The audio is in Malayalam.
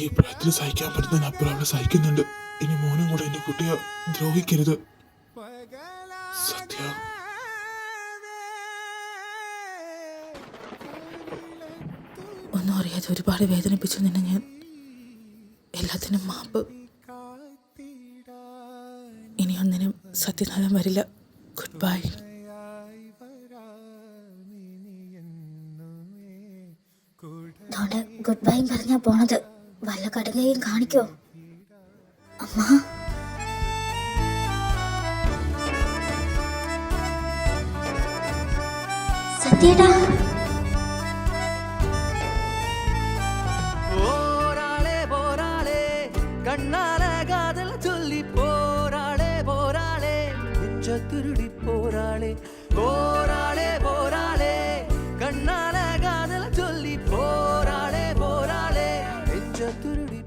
ഈ പ്രായത്തിൽ സഹിക്കാൻ പറ്റുന്നതിനപ്പുറം അവളെ സഹിക്കുന്നുണ്ട്. ഇനി മോനും കൂടെ എന്റെ കുട്ടിയെ ദ്രോഹിക്കരുത്. സത്യ, ഒന്നും അറിയാതെ ഒരുപാട് വേദനിപ്പിച്ചു നിന്നെ ഞാൻ. എല്ലാത്തിനും മാപ്പ്. ഇനി ഒന്നിനും സത്യനാഥം വരില്ല. Good bye. ഗുഡ് ബൈ പറഞ്ഞാ പോണത്. വല്ല കടുകയും കാണിക്കോ അമ്മ? സത്യേട്ടാ, கண்ணால காதல் சொல்லி போராளே போராளே நெஞ்ச திருடி போராளே போராளே போராளே கண்ணால காதல் சொல்லி போராளே போராளே நெஞ்ச திருடி